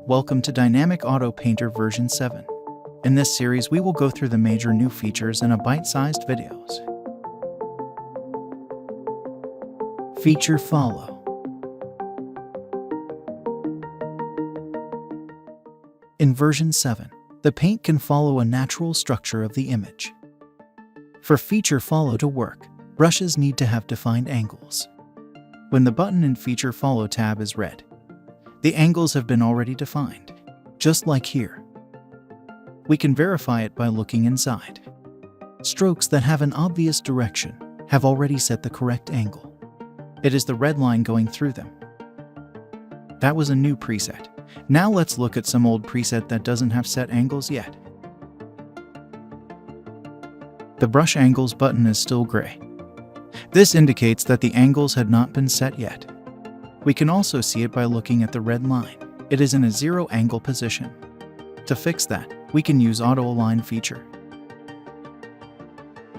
Welcome to Dynamic Auto Painter version 7. In this series, we will go through the major new features in a bite-sized videos. Feature follow. In version 7, the paint can follow a natural structure of the image. For feature follow to work, brushes need to have defined angles. When the button in Feature Follow tab is red, the angles have been already defined, just like here. We can verify it by looking inside. Strokes that have an obvious direction have already set the correct angle. It is the red line going through them. That was a new preset. Now let's look at some old preset that doesn't have set angles yet. The brush angles button is still gray. This indicates that the angles had not been set yet. We can also see it by looking at the red line. It is in a 0 angle position. To fix that, we can use Autoalign feature.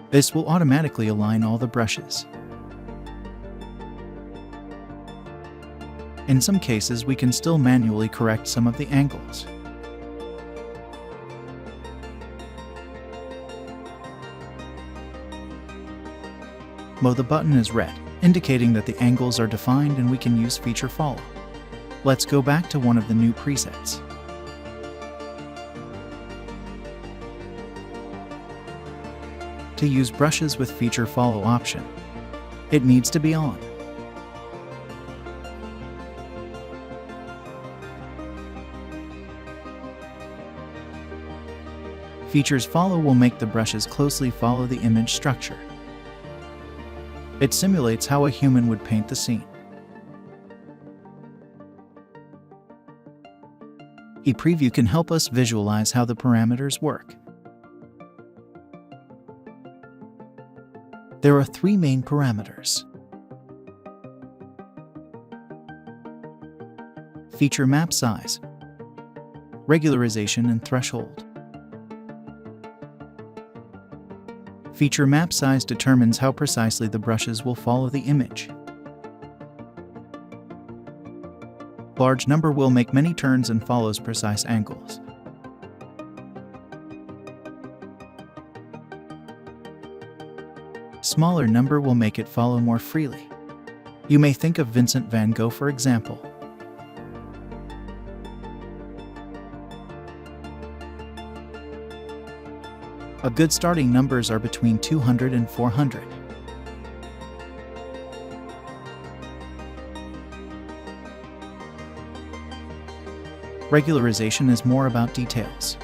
This will automatically align all the brushes. In some cases, we can still manually correct some of the angles. The button is red, indicating that the angles are defined and we can use feature follow. Let's go back to one of the new presets. To use brushes with feature follow option, it needs to be on. Features follow will make the brushes closely follow the image structure. It simulates how a human would paint the scene. ePreview can help us visualize how the parameters work. There are 3 main parameters: feature map size, regularization, and threshold. Feature map size determines how precisely the brushes will follow the image. Large number will make many turns and follows precise angles. Smaller number will make it follow more freely. You may think of Vincent van Gogh, for example. A good starting numbers are between 200 and 400. Regularization is more about details.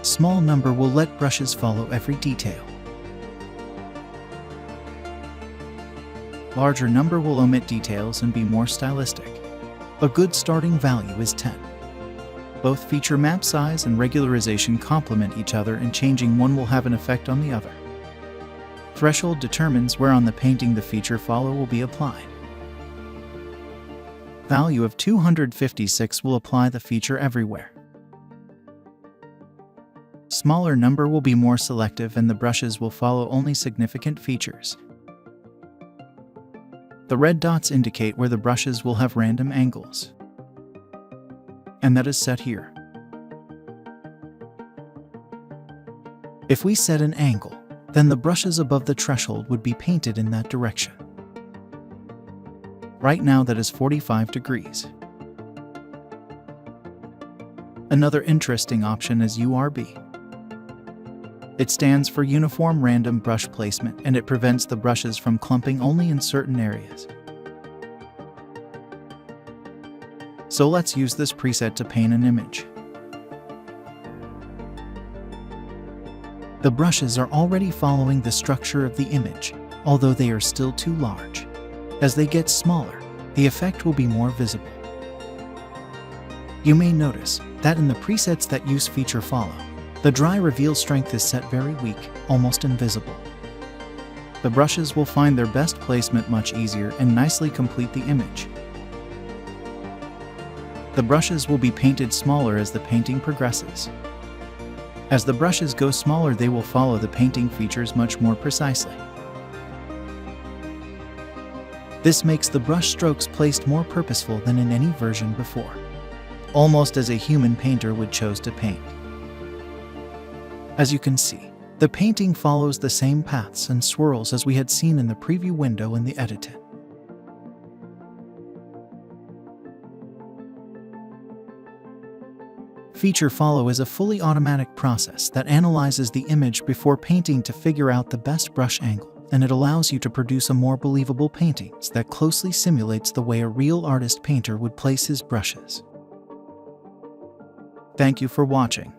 Small number will let brushes follow every detail. Larger number will omit details and be more stylistic. A good starting value is 10. Both feature map size and regularization complement each other, and changing one will have an effect on the other. Threshold determines where on the painting the feature follow will be applied. Value of 256 will apply the feature everywhere. Smaller number will be more selective and the brushes will follow only significant features. The red dots indicate where the brushes will have random angles, and that is set here. If we set an angle, then the brushes above the threshold would be painted in that direction. Right now that is 45 degrees. Another interesting option is URB. It stands for Uniform Random Brush Placement, and it prevents the brushes from clumping only in certain areas. So let's use this preset to paint an image. The brushes are already following the structure of the image, although they are still too large. As they get smaller, the effect will be more visible. You may notice that in the presets that use feature follow, the dry reveal strength is set very weak, almost invisible. The brushes will find their best placement much easier and nicely complete the image. The brushes will be painted smaller as the painting progresses. As the brushes go smaller, they will follow the painting features much more precisely. This makes the brush strokes placed more purposeful than in any version before, almost as a human painter would choose to paint. As you can see, the painting follows the same paths and swirls as we had seen in the preview window in the editor. Feature follow is a fully automatic process that analyzes the image before painting to figure out the best brush angle, and it allows you to produce a more believable paintings that closely simulates the way a real artist painter would place his brushes. Thank you for watching.